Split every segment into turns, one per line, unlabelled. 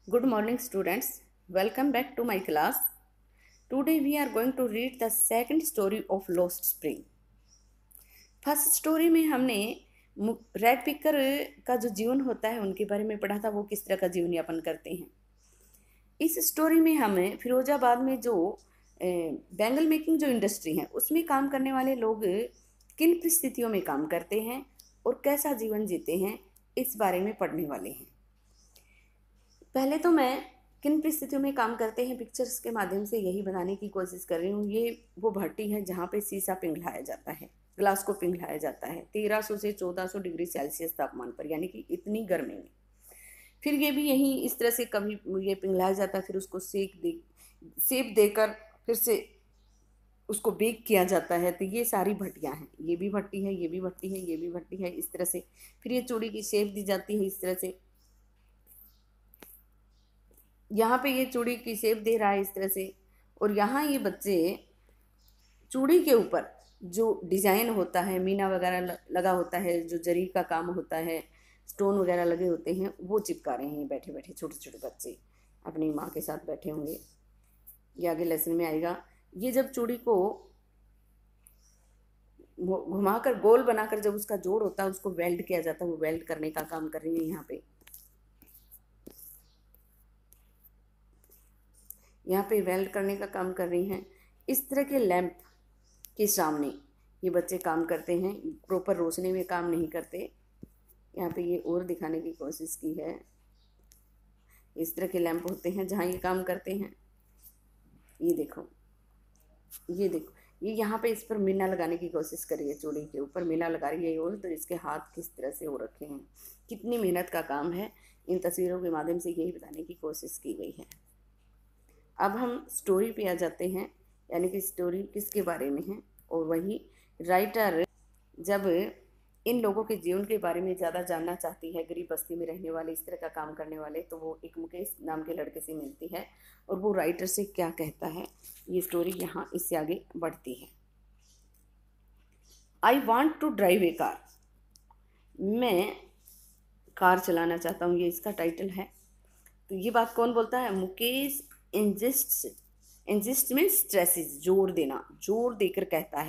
Good morning, students. Welcome back to my class. Today we are going to read the second story of Lost Spring. First story में हमने red picker का जो जीवन होता है उनके बारे में पढ़ा था, वो किस तरह का जीवन यापन करते हैं। इस स्टोरी में हमें फिरोजाबाद में जो बैंगल मेकिंग जो इंडस्ट्री है उसमें काम करने वाले लोग किन परिस्थितियों में काम करते हैं और कैसा जीवन जीते हैं, इस बारे में पढ़ने वाले हैं। पहले तो मैं किन परिस्थितियों में काम करते हैं पिक्चर्स के माध्यम से यही बताने की कोशिश कर रही हूँ। ये वो भट्टी है जहाँ पे शीशा पिघलाया जाता है, ग्लास को पिघलाया जाता है 1300 से 1400 डिग्री सेल्सियस तापमान पर, यानी कि इतनी गर्मी में। फिर ये भी यहीं इस तरह से कभी ये पिघलाया जाता है, फिर उसको सेप देकर फिर से उसको बेक किया जाता है। तो ये सारी भट्टियाँ हैं, ये भी भट्टी है, ये भी भट्टी है, ये भी भट्टी है, इस तरह से। फिर ये चूड़ी की शेप दी जाती है इस तरह से। यहाँ पे ये चूड़ी की शेप दे रहा है इस तरह से, और यहाँ ये बच्चे चूड़ी के ऊपर जो डिज़ाइन होता है, मीना वगैरह लगा होता है, जो जरी का काम होता है, स्टोन वगैरह लगे होते हैं, वो चिपका रहे हैं बैठे बैठे। छोटे छोटे बच्चे अपनी माँ के साथ बैठे होंगे, ये आगे लेसन में आएगा। ये जब चूड़ी को घुमाकर गोल बनाकर जब उसका जोड़ होता है उसको वेल्ड किया जाता है, वो वेल्ड करने का काम कर रही है। यहाँ पे वेल्ड करने का काम कर रही हैं। इस तरह के लैंप के सामने ये बच्चे काम करते हैं, प्रॉपर रोशनी में काम नहीं करते। यहाँ पे ये और दिखाने की कोशिश की है। इस तरह के लैंप होते हैं जहाँ ये काम करते हैं। ये देखो, ये देखो, ये यहाँ पे इस पर मीना लगाने की कोशिश करी है, चूड़ी के ऊपर मीना लगा रही है। और तो इसके हाथ किस तरह से हो रखे हैं, कितनी मेहनत का काम है, इन तस्वीरों के माध्यम से यही बताने की कोशिश की गई है। अब हम स्टोरी पे आ जाते हैं, यानी कि स्टोरी किसके बारे में है। और वही राइटर जब इन लोगों के जीवन के बारे में ज़्यादा जानना चाहती है, गरीब बस्ती में रहने वाले इस तरह का काम करने वाले, तो वो एक मुकेश नाम के लड़के से मिलती है और वो राइटर से क्या कहता है, ये स्टोरी यहाँ इससे आगे बढ़ती है। I want to drive a car, मैं कार चलाना चाहता हूँ, ये इसका टाइटल है। तो ये बात कौन बोलता है? मुकेश इंजिस्ट में स्ट्रेसेस, जोर देना, जोर देकर कहता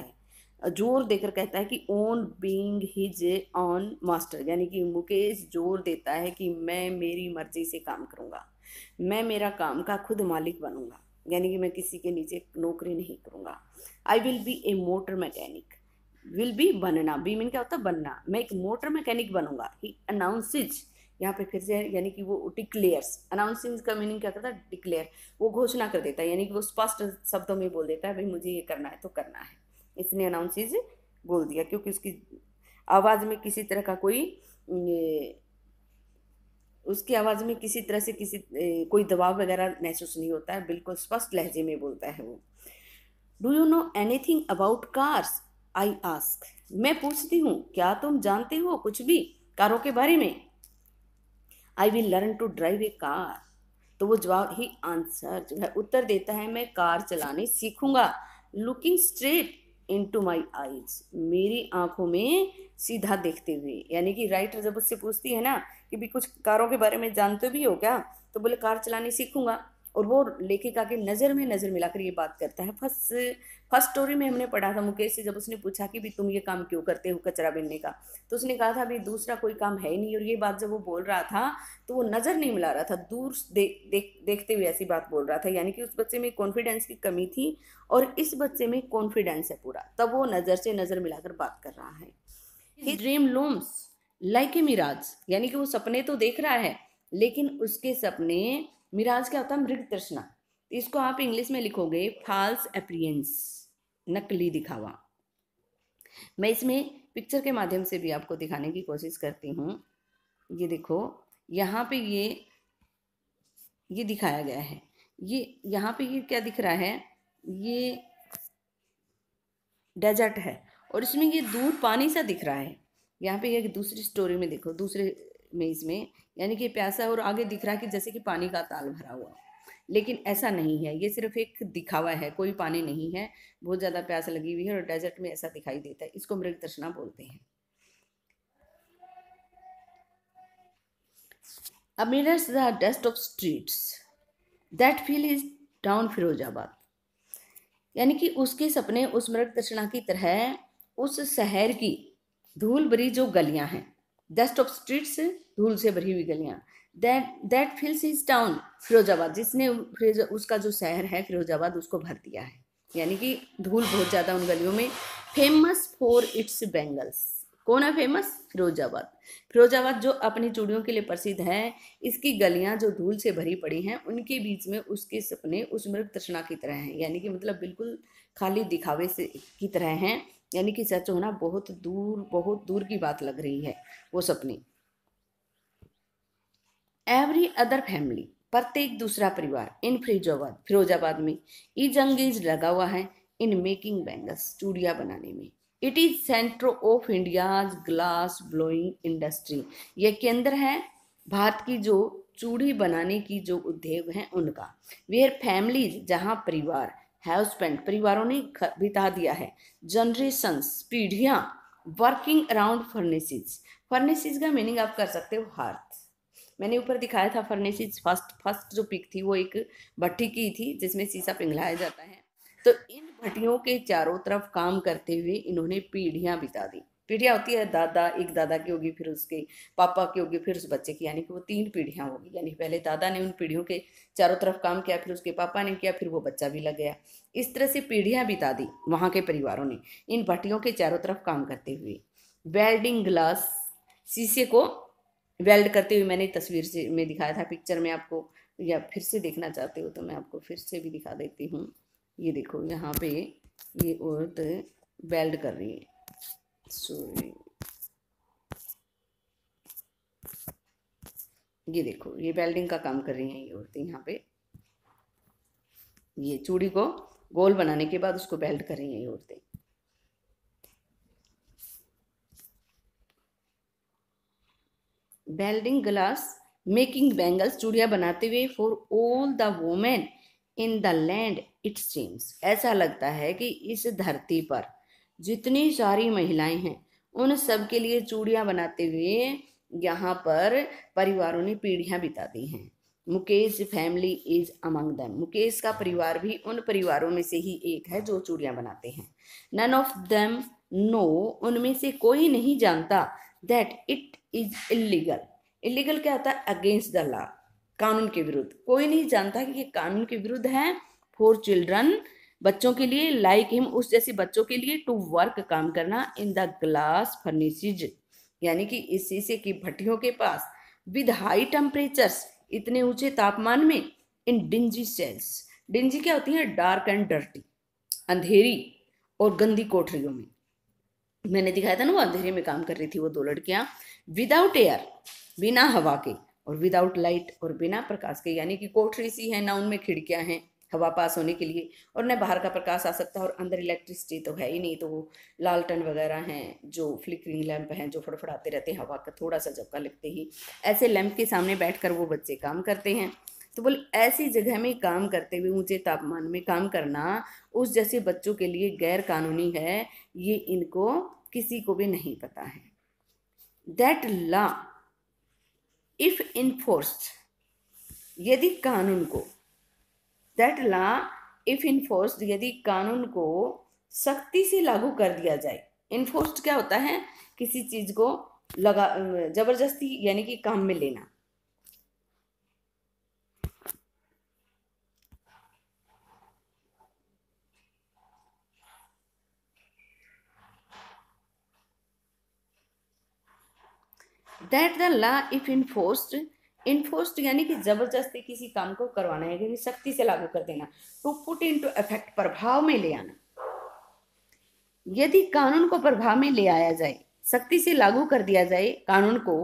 है कि on being his on master, यानी कि मुकेश जोर देता है कि मैं मेरी मर्जी से काम करूँगा, मैं मेरा काम का खुद मालिक बनूंगा, यानी कि मैं किसी के नीचे नौकरी नहीं करूँगा। I will be A motor mechanic, will be बनना, बी मीन क्या होता है? बनना। मैं एक मोटर मैकेनिक बनूंगा। ही अनाउंसेज, यहाँ पे फिर से यानी कि वो डिक्लेयर्स, अनाउंसिंग का मीनिंग क्या करता है? डिक्लेयर, वो घोषणा कर देता है, यानी कि वो स्पष्ट शब्दों में बोल देता है, भाई मुझे ये करना है तो करना है। इसने अनाउंसिज बोल दिया क्योंकि उसकी आवाज़ में किसी तरह का कोई उसकी आवाज़ में किसी तरह से कोई दबाव वगैरह महसूस नहीं होता है, बिल्कुल स्पष्ट लहजे में बोलता है वो। Do you know anything about cars? I ask, मैं पूछती हूँ क्या तुम जानते हो कुछ भी कारों के बारे में? I will learn to drive a car, तो वो जवाब ही आंसर जो है उत्तर देता है, मैं कार चलाने सीखूंगा। Looking straight into my eyes, मेरी आंखों में सीधा देखते हुए, यानी कि राइटर जब उससे पूछती है ना कि भी कुछ कारों के बारे में जानते भी हो क्या, तो बोले कार चलाने सीखूंगा। और वो लेखिका के नज़र में नज़र मिलाकर ये बात करता है। फर्स्ट स्टोरी में हमने पढ़ा था, मुकेश से जब उसने पूछा कि भी तुम ये काम क्यों करते हो कचरा बीनने का, तो उसने कहा था भी दूसरा कोई काम है ही नहीं। और ये बात जब वो बोल रहा था तो वो नज़र नहीं मिला रहा था, दूर देखते हुए ऐसी बात बोल रहा था, यानी कि उस बच्चे में कॉन्फिडेंस की कमी थी और इस बच्चे में कॉन्फिडेंस है पूरा, तब वो नज़र से नज़र मिलाकर बात कर रहा है। His dream looms like a mirage, यानी कि वो सपने तो देख रहा है लेकिन उसके सपने, मिराज क्या होता है? मृग तृष्णा। इसको आप इंग्लिश में लिखोगे फॉल्स अपीयरेंस, नकली दिखावा। मैं इसमें पिक्चर के माध्यम से भी आपको दिखाने की कोशिश करती हूँ। ये देखो, यहाँ पे ये दिखाया गया है। ये यहाँ पे ये क्या दिख रहा है? ये डेजर्ट है और इसमें ये दूर पानी सा दिख रहा है। यहाँ पे ये दूसरी स्टोरी में देखो, दूसरे में इसमें यानी कि प्यासा और आगे दिख रहा है कि जैसे कि पानी का ताल भरा हुआ, लेकिन ऐसा नहीं है, ये सिर्फ एक दिखावा है, कोई पानी नहीं है, बहुत ज़्यादा प्यास लगी हुई है और डेजर्ट में ऐसा दिखाई देता है। इसको मृग तृष्णा बोलते हैं। Amidst the dust of streets that fill his town Firozabad, यानी कि उसके सपने उस मृग तृष्णा की तरह उस शहर की धूल भरी जो गलियां हैं, डस्ट ऑफ स्ट्रीट्स, धूल से भरी हुई गलियां, दैट फिल्स हिज टाउन फिरोजाबाद, जिसने उसका जो शहर है फिरोजाबाद उसको भर दिया है, यानी कि धूल बहुत ज्यादा उन गलियों में। फेमस फॉर इट्स बैंगल्स, कौन है फेमस? फिरोजाबाद। फिरोजाबाद जो अपनी चूड़ियों के लिए प्रसिद्ध है, इसकी गलियां जो धूल से भरी पड़ी हैं, उनके बीच में उसके सपने उस मृग तृष्णा की तरह हैं, यानी कि मतलब बिल्कुल खाली दिखावे से की तरह हैं, यानी कि सच होना बहुत दूर की बात लग रही है वो सपने। एवरी अदर फैमिली, प्रत्येक दूसरा परिवार, इन फिरोजाबाद में इज एंगेज लगा हुआ है इन मेकिंग बैंगल्स, चूड़ियां बनाने में। It is centre of India's glass blowing industry, यह केंद्र है भारत की जो चूड़ी बनाने की जो उद्योग हैं उनका। वेयर फैमिलीज, जहाँ परिवार, हैव स्पेंट, परिवारों ने बिता दिया है, जनरेशंस, पीढ़ियाँ, वर्किंग अराउंड फर्नेसेस। फर्नेसेस का मीनिंग आप कर सकते हो हार्थ। मैंने ऊपर दिखाया था फर्नेसेस, फर्स्ट जो पिक थी वो एक भट्टी की थी जिसमें शीशा पिघलाया जाता है। तो इन भट्टियों के चारों तरफ काम करते हुए इन्होंने पीढ़ियां बिता दी। पीढ़ियां होती है दादा, एक दादा की होगी, फिर उसके पापा की होगी, फिर उस बच्चे की, यानी कि वो 3 पीढ़ियां होगी। यानी पहले दादा ने उन पीढ़ियों के चारों तरफ काम किया, फिर उसके पापा ने किया, फिर वो बच्चा भी लग गया। इस तरह से पीढ़ियां बिता दी वहां के परिवारों ने इन भट्टियों के चारों तरफ काम करते हुए। वेल्डिंग ग्लास, शीशे को वेल्ड करते हुए मैंने तस्वीर से में दिखाया था, पिक्चर में आपको, या फिर से देखना चाहते हो तो मैं आपको फिर से भी दिखा देती हूँ। ये देखो यहाँ पे ये औरत वेल्ड कर रही है, सॉरी, ये देखो ये वेल्डिंग का काम कर रही हैं ये औरतें यहाँ पे। ये चूड़ी को गोल बनाने के बाद उसको वेल्ड कर रही हैं ये औरतें। वेल्डिंग ग्लास मेकिंग बैंगल्स, चूड़ियां बनाते हुए for all the women in the land it seems, ऐसा लगता है कि इस धरती पर जितनी सारी महिलाएं हैं उन सब के लिए चूड़ियां बनाते हुए यहाँ पर परिवारों ने पीढ़ियां बिता दी हैं। Mukesh family is among them, Mukesh का परिवार भी उन परिवारों में से ही एक है जो चूड़ियां बनाते हैं। नन ऑफ देम नो, उनमें से कोई नहीं जानता, that it is illegal. Illegal क्या होता है? अगेंस्ट द लॉ, कानून के विरुद्ध। कोई नहीं जानता कि ये कानून के विरुद्ध है। फॉर चिल्ड्रन, बच्चों के लिए, लाइक हिम, उस जैसे बच्चों के लिए, टू वर्क, काम करना, इन द ग्लास फर्नेसेज, यानी कि इस शीशे की भट्टियों के पास, विद हाई टेम्परेचर्स, इतने ऊंचे तापमान में, इन डिंजी सेल्स, डिंजी क्या होती है? डार्क एंड डर्टी, अंधेरी और गंदी कोठरियों में। मैंने दिखाया था ना वो अंधेरे में काम कर रही थी वो 2 लड़कियां। विदाउट एयर, बिना हवा के, और विदाउट लाइट, और बिना प्रकाश के, यानी कि कोठरी सी है ना, उनमें खिड़कियां हैं हवा पास होने के लिए, और न बाहर का प्रकाश आ सकता है, और अंदर इलेक्ट्रिसिटी तो है ही नहीं, तो वो लालटेन वगैरह हैं जो फ्लिकरिंग लैंप हैं जो फड़फड़ाते रहते हैं, हवा का थोड़ा सा झपका लगते ही, ऐसे लैंप के सामने बैठकर वो बच्चे काम करते हैं। तो बोले ऐसी जगह में काम करते हुए ऊंचे तापमान में काम करना उस जैसे बच्चों के लिए गैर कानूनी है, ये इनको किसी को भी नहीं पता है। दैट लॉ इफ इन्फोर्स्ड, यदि कानून को, दैट लॉ इफ इन्फोर्स्ड, यदि कानून को सख्ती से लागू कर दिया जाए। इन्फोर्स्ड क्या होता है? किसी चीज को लगा, जबरदस्ती, यानी कि काम में लेना। That the law if enforced, enforced यानी कि जबरदस्ती किसी काम को करवाना है, यानी सख्ती से लागू कर देना। टू पुट इनटू इफेक्ट, प्रभाव में ले आना। यदि कानून को प्रभाव में ले आया जाए, सख्ती से लागू कर दिया जाए कानून को,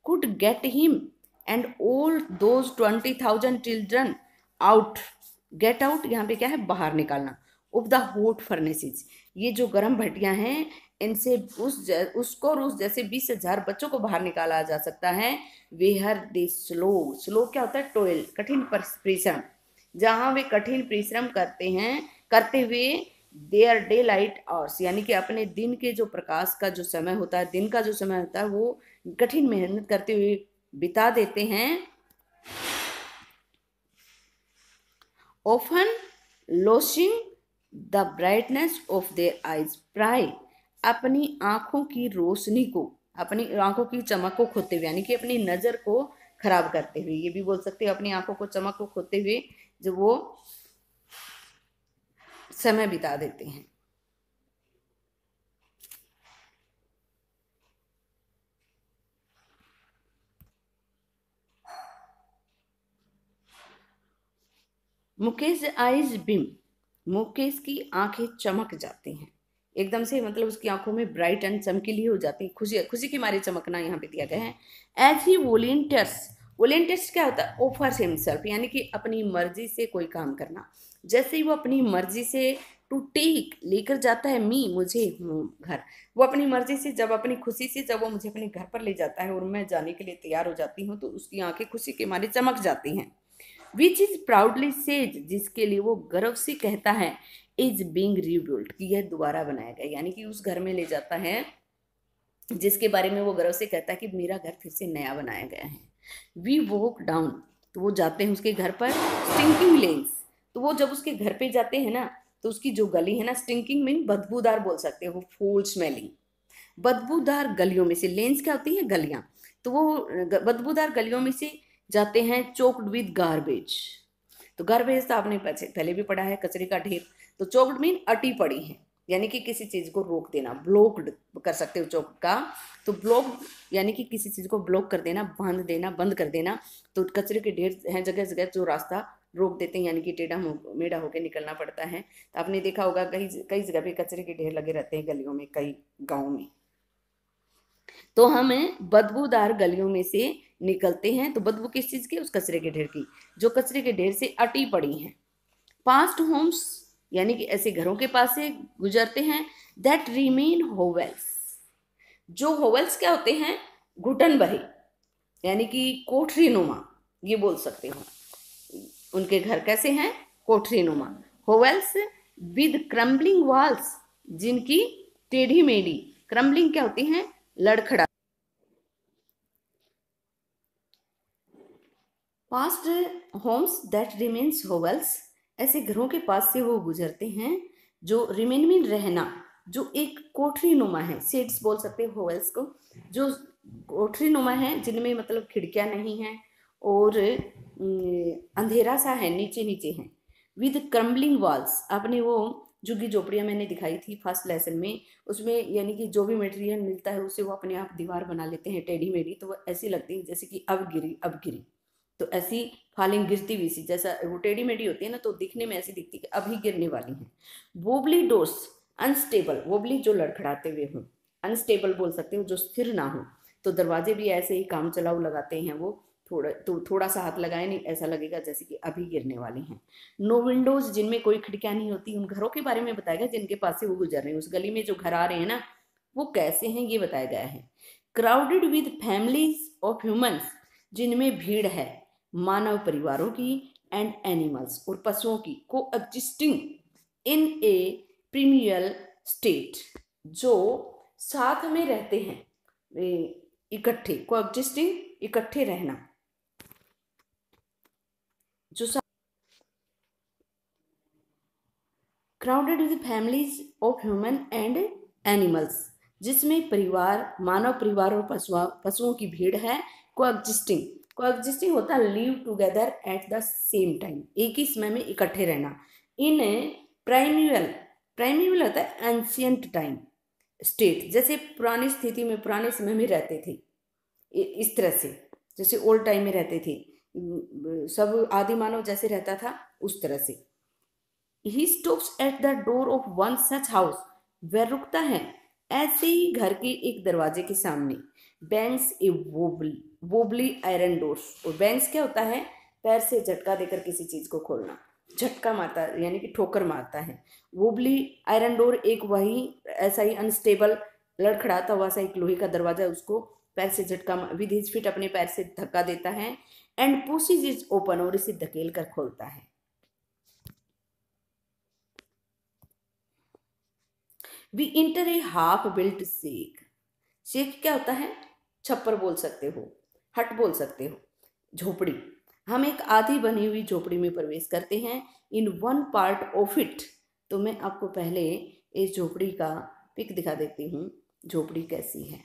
could get him and all those 20,000 children out. Get out यहाँ पे क्या है? बाहर निकालना। ऑफ द हॉट फर्नेसेस, ये जो गर्म भट्टियां हैं इनसे उसको और उस जैसे 20,000 बच्चों को बाहर निकाला जा सकता है। वेहर दे स्लो, स्लो क्या होता है? टोयल, कठिन परिश्रम, जहां वे कठिन परिश्रम करते हैं, करते हुए देयर डे लाइट आवर्स, यानी कि अपने दिन के जो प्रकाश का जो समय होता है, दिन का जो समय होता है, वो कठिन मेहनत करते हुए बिता देते हैं often losing the brightness of their eyes. प्राय अपनी आंखों की रोशनी को, अपनी आंखों की चमक को खोते हुए, यानी कि अपनी नजर को खराब करते हुए, ये भी बोल सकते हो अपनी आंखों को चमक को खोते हुए जब वो समय बिता देते हैं। मुकेश आइज बिम, मुकेश की आंखें चमक जाती हैं एकदम से, मतलब उसकी आंखों में ब्राइट एंड चमकीली हो जाती है, खुशी खुशी के मारे चमकना यहाँ पे दिया गया है। एज ही वॉलेंटियर्स, वॉलेंटियर्स क्या होता है? ऑफर्स हिमसेल्फ, यानी कि अपनी मर्जी से कोई काम करना। जैसे ही वो अपनी मर्जी से टू टेक, लेकर जाता है मी, मुझे घर, वो अपनी मर्जी से, जब अपनी खुशी से जब वो मुझे अपने घर पर ले जाता है और मैं जाने के लिए तैयार हो जाती हूँ, तो उसकी आंखें खुशी के मारे चमक जाती हैं। विच इज प्राउडली सेज, जिसके लिए वो गर्व से कहता है, इज बींग रीबिल्ट, कि यह दोबारा बनाया गया, यानी कि उस घर में ले जाता है जिसके बारे में वो गर्व से कहता है कि मेरा घर फिर से नया बनाया गया है। वी वॉक डाउन, तो वो जाते हैं उसके घर पर, स्टिंकिंग लेन्स, तो वो जब उसके घर पे जाते हैं ना, तो उसकी जो गली है ना, स्टिंकिंग मीन बदबूदार बोल सकते हो, फूल स्मेलिंग, बदबूदार गलियों में से, लेन्स क्या होती हैं? गलियां, तो वो बदबूदार गलियों में से जाते हैं, चोक्ड विद गार्बेज, तो गार्बेज तो आपने पहले भी पढ़ा है, कचरे का ढेर, तो चोक्ड मीन अटी पड़ी है, यानी कि किसी चीज को रोक देना, ब्लॉक्ड कर सकते हो चौक का, तो ब्लॉक यानी कि किसी चीज को ब्लॉक कर देना, बांध देना, बंद कर देना, तो कचरे के ढेर हैं जगह जगह जो रास्ता रोक देते हैं, यानी कि टेढ़ा मेढ़ा होकर निकलना पड़ता है। तो आपने देखा होगा कई कई जगह पे कचरे के ढेर लगे रहते हैं गलियों में, कई गाँव में, तो हमें बदबूदार गलियों में से निकलते हैं, तो बदबू किस चीज की? उस कचरे के ढेर की, जो कचरे के ढेर से अटी पड़ी हैं। पास्ट होम्स, यानी कि ऐसे घरों के पास से गुजरते हैं, दैट रिमेन होवेल्स, जो होवेल्स क्या होते हैं? घुटन भरे, यानी कि कोठरी नुमा, ये बोल सकते हो, उनके घर कैसे हैं? कोठरी नुमा। होवेल्स विद क्रम्बलिंग वॉल्स, जिनकी टेढ़ी मेढ़ी, क्रम्बलिंग क्या होती हैं? लड़खड़ा। पास्ट होम्स दैट रिमेन्स होवेल्स, ऐसे घरों के पास से वो गुजरते हैं जो रिमेन में रहना, जो एक कोठरी नुमा है, सेट्स बोल सकते हो होवेल्स को, जो कोठरी नुमा है, जिनमें मतलब खिड़कियां नहीं हैं और अंधेरा सा है, नीचे नीचे हैं। विद क्रम्बलिंग वॉल्स, आपने वो झुग्गी झोपड़ियां मैंने दिखाई थी फर्स्ट लेसन में, उसमें यानी कि जो भी मटेरियल मिलता है उससे वो अपने आप दीवार बना लेते हैं टेढ़ी मेढ़ी, तो वो ऐसी लगती है जैसे कि अब गिरी अब गिरी, तो ऐसी फालिंग गिरती हुई सी, जैसा वो टेढ़ी मेढ़ी होती है ना, तो दिखने में ऐसी दिखती है कि अभी गिरने वाली है। वोबली डोर्स, अनस्टेबल, वोबली जो लड़खड़ाते हुए हों, अनस्टेबल बोल सकते हो जो स्थिर ना हो, तो दरवाजे भी ऐसे ही काम चलाऊ लगाते हैं वो, थोड़ा सा हाथ लगाए नहीं ऐसा लगेगा जैसे कि अभी गिरने वाली हैं। नो विंडोज, जिनमें कोई खिड़कियां नहीं होती, उन घरों के बारे में बताया जिनके पास से वो गुजर रहे हैं, उस गली में जो घर आ रहे हैं ना, वो कैसे हैं ये बताया गया है। Crowded with families of humans, जिनमें भीड़ है मानव परिवारों की, एंड एनिमल्स, और पशुओं की, को एग्जिस्टिंग इन ए प्रीमियल स्टेट, जो साथ में रहते हैं, इकट्ठे, को एग्जिस्टिंग, इकट्ठे रहना, जो crowded with families of human and animals, जिसमें परिवार, मानव परिवार और पशुओं की भीड़ है। कोएग्जिस्टिंग, कोएग्जिस्टिंग होता है live together at the same time, एक ही समय में इकट्ठे रहना। इन प्राइम्यूअल, प्राइम्यूअल होता है एंशियंट टाइम स्टेट, जैसे पुरानी स्थिति में, पुराने समय में रहते थे, इस तरह से जैसे ओल्ड टाइम में रहते थे, सब आदि मानव जैसे रहता था उस तरह से। He stops at the door of one such house, वह रुकता है ऐसे ही घर के एक दरवाजे के सामने। बैंग्स ए वोबली, वोबली आयरन डोर्स, और बैंग्स क्या होता है? पैर से झटका देकर किसी चीज को खोलना, झटका मारता है यानी कि ठोकर मारता है। वोबली आयरन डोर एक वही ऐसा ही अनस्टेबल लड़खड़ाता हुआ सा एक लोहे का दरवाजा, उसको पैर से झटका विद हिज फीट, अपने पैर से धक्का देता है, एंड पुशेस इट ओपन, और इसे धकेल कर खोलता है। We enter a half built shack, shack क्या होता है? छप्पर बोल सकते हो, हट बोल सकते हो, झोपड़ी। हम एक आधी बनी हुई झोपड़ी में प्रवेश करते हैं। In one part of it. तो मैं आपको पहले इस झोपड़ी का पिक दिखा देती हूँ, झोपड़ी कैसी है।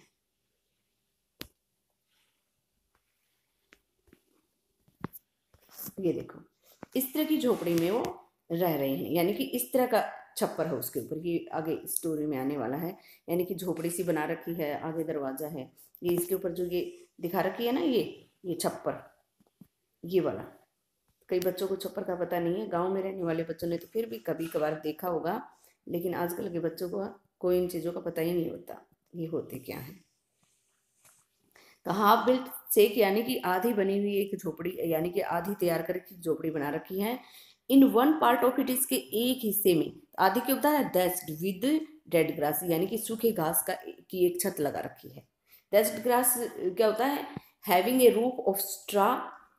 ये देखो, इस तरह की झोपड़ी में वो रह रहे हैं, यानी कि इस तरह का छप्पर है उसके ऊपर। ये आगे स्टोरी में आने वाला है। यानी कि झोपड़ी सी बना रखी है, आगे दरवाजा है, ये इसके ऊपर जो ये दिखा रखी है ना, ये छप्पर, ये वाला। कई बच्चों को छप्पर का पता नहीं है, गांव में रहने वाले बच्चों ने तो फिर भी कभी कभार देखा होगा, लेकिन आजकल के बच्चों को कोई इन चीज़ों का पता ही नहीं होता ये होते क्या है। तो हाफ बिल्ट शेक यानी कि आधी बनी हुई एक झोपड़ी, यानी कि आधी तैयार करके झोपड़ी बना रखी है। In one part of it, इसके एक हिस्से में, आधी के होता है डेस्ड विद डेड ग्रास, यानी कि सूखे घास का की एक छत लगा रखी है। डेस्ड ग्रास क्या होता है? Having a roof of straw,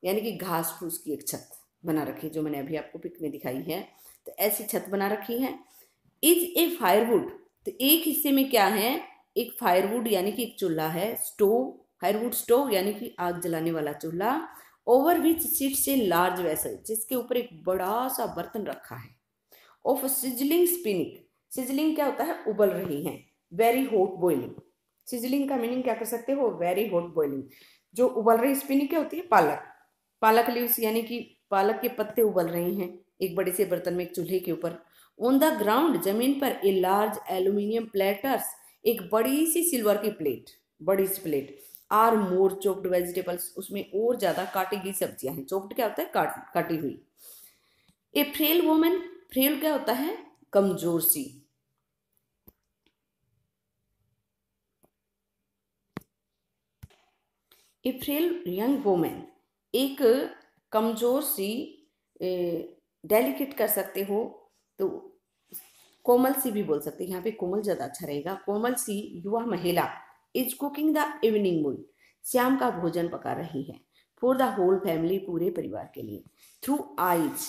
यानी कि घास फूस की एक छत बना रखी है, जो मैंने अभी आपको पिक में दिखाई है। तो ऐसी छत बना रखी है। इज ए फायरवुड, तो एक हिस्से में क्या है? एक फायरवुड यानी कि एक चूल्हा है। स्टोव, फायरवुड स्टोव यानी कि आग जलाने वाला चूल्हा। Over which sits a large vessel, जिसके ऊपर एक बड़ा सा बर्तन रखा है। ऑफ सिजलिंग स्पिनिंग, सिजलिंग क्या होता है? उबल रही है। वेरी हॉट बॉइलिंग, सिजलिंग का मीनिंग क्या कर सकते हो? Very hot boiling. जो उबल रही स्पिनिंग क्या होती है? पालक, पालक लीव्स, यानी कि पालक के पत्ते उबल रहे हैं एक बड़े से बर्तन में, एक चूल्हे के ऊपर। ऑन द ग्राउंड, जमीन पर, ए लार्ज एल्यूमिनियम प्लेटर्स, एक बड़ी सी सिल्वर की प्लेट, बड़ी सी plate. Or more chopped vegetables, उसमें और ज्यादा काटी गई सब्जियां हैं। चॉप्ड क्या होता है? काटी हुई। ए फ्रेल वुमन, फ्रेल क्या होता है? कमजोर सी। ए फ्रेल यंग वुमन, एक कमजोर सी, डेलिकेट कर सकते हो तो कोमल सी भी बोल सकते हैं, यहाँ पे कोमल ज्यादा अच्छा रहेगा। कोमल सी युवा महिला इज कुकिंग द इवनिंग मील, शाम का भोजन पका रही है। फॉर द होल फैमिली, पूरे परिवार के लिए। थ्रू आईज,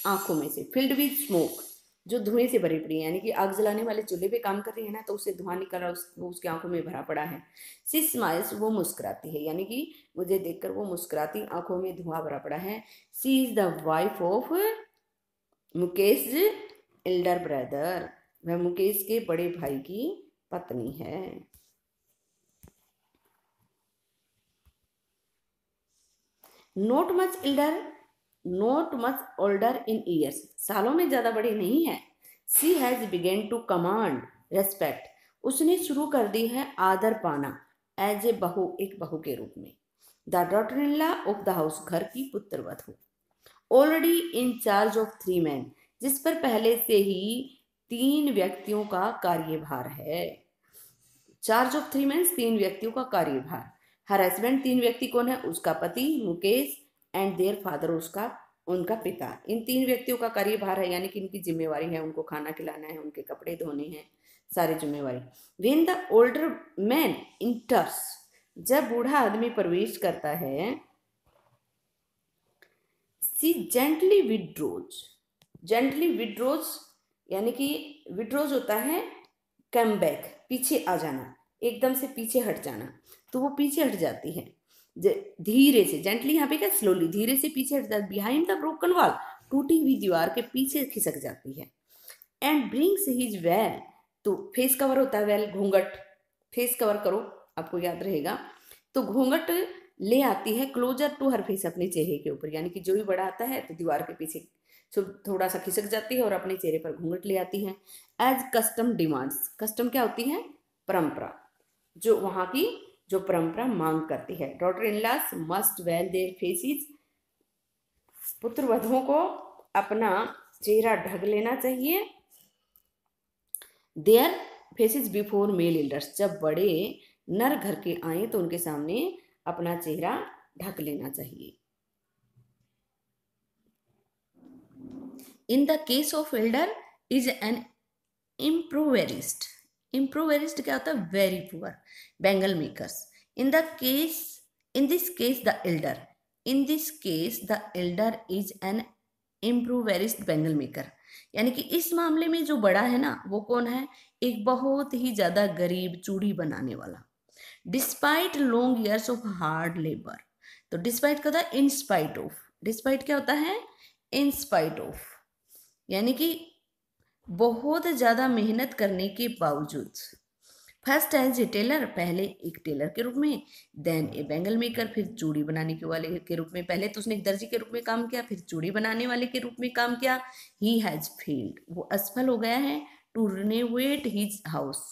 आंखों में से। फिल्ड विद स्मोक, जो धुएं से भरी पड़ी है, यानी कि आग जलाने वाले चूल्हे पे काम कर रही है ना, तो उससे धुआं निकल रहा है, वो उसकी आंखों में भरा पड़ा है। सी स्माइल्स, वो मुस्कुराती है, यानी कि मुझे देखकर वो मुस्कुराती, आंखों में धुआं भरा पड़ा है। She is the wife of Mukesh elder brother, वह मुकेश के बड़े भाई की पत्नी है। Not much elder, not much older in years, सालों में ज्यादा बड़ी नहीं है। She has begun to command respect, उसने शुरू कर दी है आदर पाना, एज ए बहू, एक बहू के रूप में। The daughter in law of the house, घर की पुत्रवधू। Already in charge of 3 men, जिस पर पहले से ही 3 व्यक्तियों का कार्यभार है। चार्ज ऑफ 3 men, 3 व्यक्तियों का कार्यभार। हर हस्बैंड, 3 व्यक्ति कौन है? उसका पति मुकेश, एंड देयर फादर, उसका उनका पिता। इन 3 व्यक्तियों का कार्यभार है, यानी कि इनकी जिम्मेवारी है, उनको खाना खिलाना है, उनके कपड़े धोने हैं, सारी जिम्मेवारी। व्हेन द ओल्डर मैन इंटर्स, जब बूढ़ा आदमी प्रवेश करता है। सी जेंटली विड्रोज, जेंटली विड्रोज यानी कि विड्रोज होता है कम बैक, पीछे आ जाना, एकदम से पीछे हट जाना, तो वो पीछे हट जाती है धीरे से। जेंटली यहाँ पे क्या? स्लोली, धीरे से पीछे हट जाती। बिहाइंड द ब्रोकन वॉल, टूटी हुई दीवार के पीछे खिसक जाती है। एंड ब्रिंग्स हिज वेल, तो फेस कवर होता है वेल, घूंघट, फेस कवर करो, आपको याद रहेगा। तो घूंघट ले आती है क्लोजर टू हर फेस, अपने चेहरे के ऊपर, यानी कि जो भी बड़ा आता है तो दीवार के पीछे थोड़ा सा खिसक जाती है और अपने चेहरे पर घूंघट ले आती है। एज कस्टम डिमांड्स, कस्टम क्या होती है? परंपरा, जो वहां की जो परंपरा मांग करती है। Daughter in laws must veil their faces, पुत्र वधुओं को अपना चेहरा ढक लेना चाहिए। Their faces before male elders, जब बड़े नर घर के आए तो उनके सामने अपना चेहरा ढक लेना चाहिए। In the case of elder is an impoverished, impoverished क्या होता है? Very poor bangle makers. In the case, in this case the elder, in this case the elder is an impoverished bangle maker, यानी कि इस मामले में जो बड़ा है ना, वो कौन है? एक बहुत ही ज्यादा गरीब चूड़ी बनाने वाला। Despite long years of hard labour, तो डिस्पाइट का था इन स्पाइट ऑफ, डिस्पाइट क्या होता है? इन स्पाइट ऑफ, यानी कि बहुत ज़्यादा मेहनत करने के बावजूद। फर्स्ट एज ए टेलर, पहले एक टेलर के रूप में, देन ए बैंगल मेकर, फिर चूड़ी बनाने के वाले के रूप में। पहले तो उसने एक दर्जी के रूप में काम किया, फिर चूड़ी बनाने वाले के रूप में काम किया। ही हैज फेल्ड, वो असफल हो गया है। To renovate his house,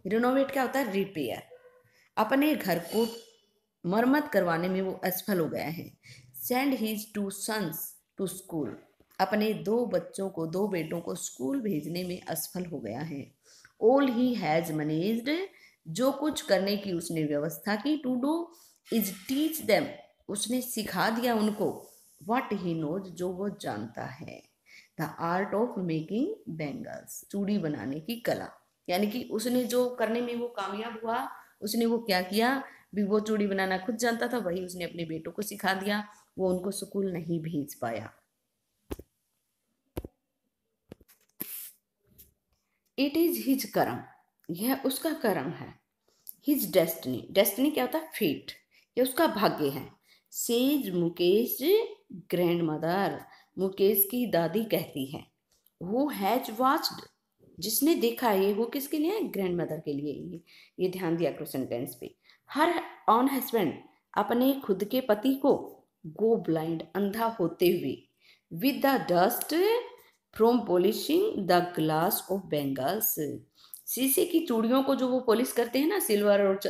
renovate क्या होता है? रिपेयर, अपने घर को मरम्मत करवाने में वो असफल हो गया है। Send his two sons to school, अपने दो बच्चों को, दो बेटों को स्कूल भेजने में असफल हो गया है। ऑल ही हैज मैनेज्ड, जो कुछ करने की उसने व्यवस्था की, to do is teach them, उसने सिखा दिया उनको, व्हाट ही नोज, जो वो जानता है, the art of making bangles, चूड़ी बनाने की कला। यानी कि उसने जो करने में वो कामयाब हुआ, उसने वो क्या किया भी, वो चूड़ी बनाना खुद जानता था, वही उसने अपने बेटों को सिखा दिया, वो उनको स्कूल नहीं भेज पाया। इट इज हिज कर्म, यह उसका कर्म है। हिज डेस्टिनी, डेस्टिनी क्या होता है? फेट, ये उसका भाग्य है। Says Mukesh grand mother, Mukesh की दादी कहती है। हु हैज वॉच्ड, जिसने देखा, ये वो किसके लिए? ग्रैंड मदर के लिए। ये ध्यान दिया करो सेंटेंस पे। हर ऑन हस्बैंड, अपने खुद के पति को, गो ब्लाइंड, अंधा होते हुए, with the dust from polishing the glass of bangles, शीशे की चूड़ियों को जो वो पॉलिश करते हैं ना, सिल्वर और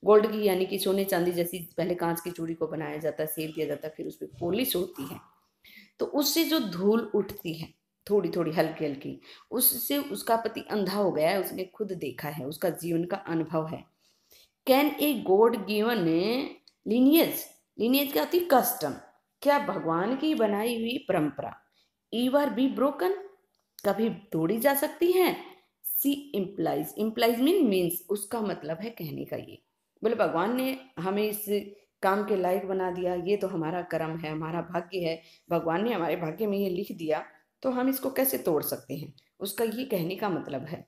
गोल्ड की, यानी कि सोने चांदी जैसी, पहले कांच की चूड़ी को बनाया जाता है, सेल किया जाता है, फिर उस पर पॉलिश होती है, तो उससे जो धूल उठती है थोड़ी थोड़ी हल्की हल्की, उससे उसका पति अंधा हो गया है, उसने खुद देखा है, उसका जीवन का अनुभव है। Can a god given lineage, lineage क्या होती है? कस्टम, क्या भगवान की बनाई हुई परंपरा ईवर बी ब्रोकन, कभी तोड़ी जा सकती है? सी इम्प्लाइज, इम्प्लाइज मीन्स, उसका मतलब है कहने का, ये बोले भगवान ने हमें इस काम के लायक बना दिया, ये तो हमारा कर्म है, हमारा भाग्य है, भगवान ने हमारे भाग्य में ये लिख दिया, तो हम इसको कैसे तोड़ सकते हैं, उसका ये कहने का मतलब है।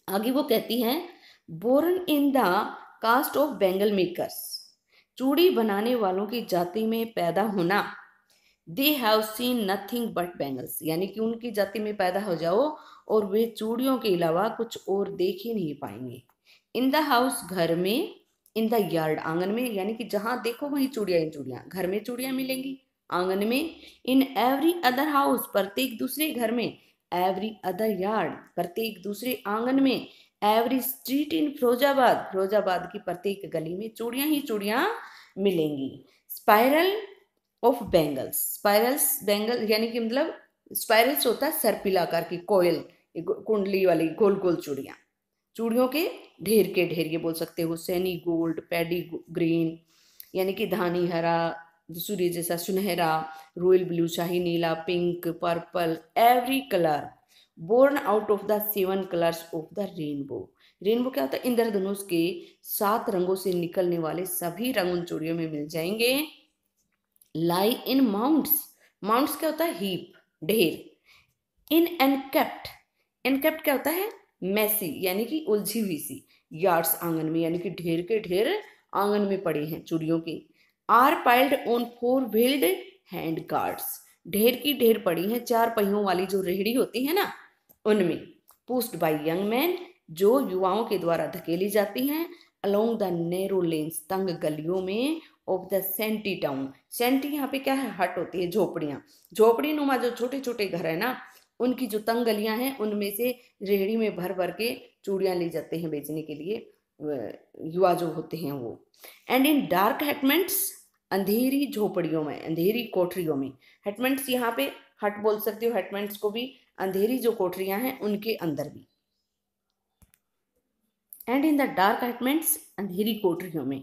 आगे वो कहती हैं, born in the caste of bangle makers, चूड़ी बनाने वालों की जाति में पैदा होना। They have seen nothing but bangles, यानी कि उनकी जाति में पैदा हो जाओ और वे चूड़ियों के अलावा कुछ और देख ही नहीं पाएंगे। इन द हाउस, घर में, इन द यार्ड, आंगन में, यानी कि जहां देखो वहीं चूड़ियां ही चूड़ियां, घर में चूड़ियां मिलेंगी, आंगन में, इन एवरी अदर हाउस, प्रत्येक दूसरे घर में, एवरी अदर यार्ड, प्रत्येक दूसरे आंगन में, every street in Firozabad, Firozabad की प्रत्येक गली में चूड़ियां ही चूड़ियां मिलेंगी। Spiral of bangles, spirals bangle यानी कि मतलब स्पाइरल्स होता है सर्पिल आकार की कोयल, कुंडली वाली गोल गोल चूड़ियां, चूड़ियों के ढेर के ढेर, ये बोल सकते हो। सैनी गोल्ड, पैडी ग्रीन, यानी कि धानी हरा, सूर्य जैसा सुनहरा, रॉयल ब्लू, शाही नीला, pink, purple, every colour born out of the 7 colours of the rainbow. Rainbow क्या होता है? इंद्रधनुष के 7 रंगों से निकलने वाले सभी रंग उन चूड़ियों में मिल जाएंगे। लाई इन माउंट्स, माउंट्स क्या होता है? हीप, ढेर। इन एनकेप्ट, एनकेप्ट क्या होता है? मैसी, यानी कि उलझी हुई सी, यार्ड्स, आंगन में, यानी कि ढेर के ढेर आंगन में पड़े हैं चूड़ियों के। Are piled on 4 wheeled hand carts, ढेर की ढेर पड़ी हैं 4 पहियों वाली जो रेहड़ी होती है ना, उनमें। पुस्ड बाय यंग मैन, जो युवाओं के द्वारा धकेली जाती हैं। अलोंग द नैरो लेन्स, तंग गलियों में। Of the shanty town, shanty यहाँ पे क्या है? हट होती है, झोपड़ियाँ, झोपड़ी नुमा जो छोटे छोटे घर है ना, उनकी जो तंग गलियां हैं, उनमें से रेहड़ी में भर भर के चूड़ियां ले जाते हैं बेचने के लिए युवा जो होते हैं वो। एंड इन डार्क हेटमेंट्स, अंधेरी झोपड़ियों में, अंधेरी कोठरियों में। हेटमेंट्स यहाँ पे हट बोल सकते हो, हेटमेंट्स को भी, अंधेरी जो कोठरियां हैं उनके अंदर भी। एंड इन द डार्क हेटमेंट्स, अंधेरी कोठरियों में।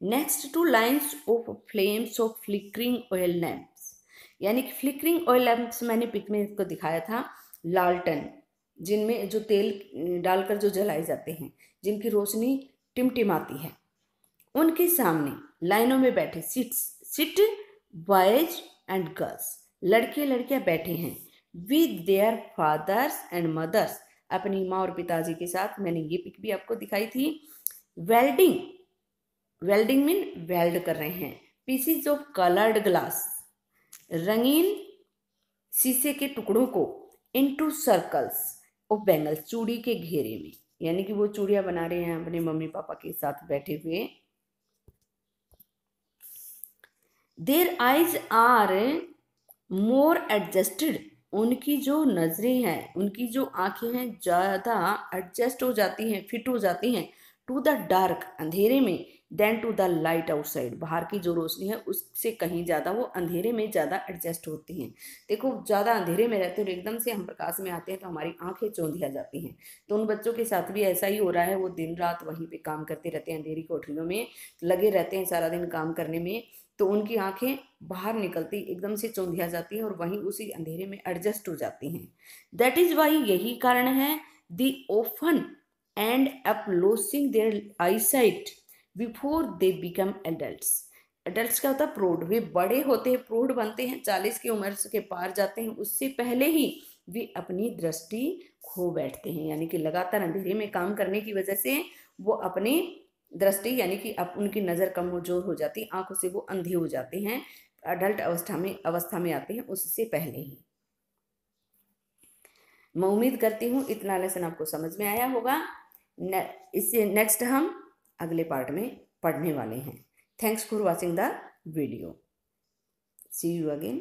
Next two lines of flames of flickering oil lamps, यानी कि फ्लिकरिंग ऑयल लैम्प्स मैंने पिक में इसको दिखाया था, लालटेन, जिनमें जो तेल डालकर जो जलाए जाते हैं, जिनकी रोशनी टिमटिमाती है, उनके सामने लाइनों में बैठे सिट बॉयज एंड गर्ल्स, लड़के लड़कियां बैठे हैं। With their fathers and mothers, अपनी माँ और पिताजी के साथ। मैंने ये पिक भी आपको दिखाई थी। वेल्डिंग, वेल्डिंग मीन वेल्ड कर रहे हैं, पीसीज ऑफ कलर्ड ग्लास, रंगीन शीशे के टुकड़ों को, इनटू सर्कल्स ऑफ बैंगल्स, चूड़ी के घेरे में, यानी कि वो चूड़ियां बना रहे हैं अपने मम्मी पापा के साथ बैठे हुए। Their eyes are more adjusted, उनकी जो नजरें हैं, उनकी जो आंखें हैं ज़्यादा एडजस्ट हो जाती हैं, फिट हो जाती हैं, टू द डार्क, अंधेरे में, then to the light outside, बाहर की जो रोशनी है उससे कहीं ज़्यादा वो अंधेरे में ज़्यादा एडजस्ट होती हैं। देखो ज़्यादा अंधेरे में रहते हैं और एकदम से हम प्रकाश में आते हैं तो हमारी आंखें चौंधिया जाती हैं। तो उन बच्चों के साथ भी ऐसा ही हो रहा है, वो दिन रात वहीं पे काम करते रहते हैं, अंधेरी कोठरियों में लगे रहते हैं सारा दिन काम करने में, तो उनकी आंखें बाहर निकलती एकदम से चौंधिया जाती हैं और वहीं उसी अंधेरे में एडजस्ट हो जाती हैं। दैट इज वाई, यही कारण है, they often end up losing their eyesight before they become adults. Adults क्या होता है? प्रौढ़। वे बड़े होते हैं, प्रौढ़ बनते हैं, 40 की उम्र के पार जाते हैं, उससे पहले ही वे अपनी दृष्टि खो बैठते हैं, यानी कि लगातार अंधेरे में काम करने की वजह से वो अपनी दृष्टि, यानी कि अब उनकी नज़र कमजोर हो जाती है, आंखों से वो अंधे हो जाते हैं, अडल्ट अवस्था में आते हैं उससे पहले ही। मैं उम्मीद करती हूँ इतना लेसन आपको समझ में आया होगा। इससे नेक्स्ट हम अगले पार्ट में पढ़ने वाले हैं। Thanks for watching the video. See you again.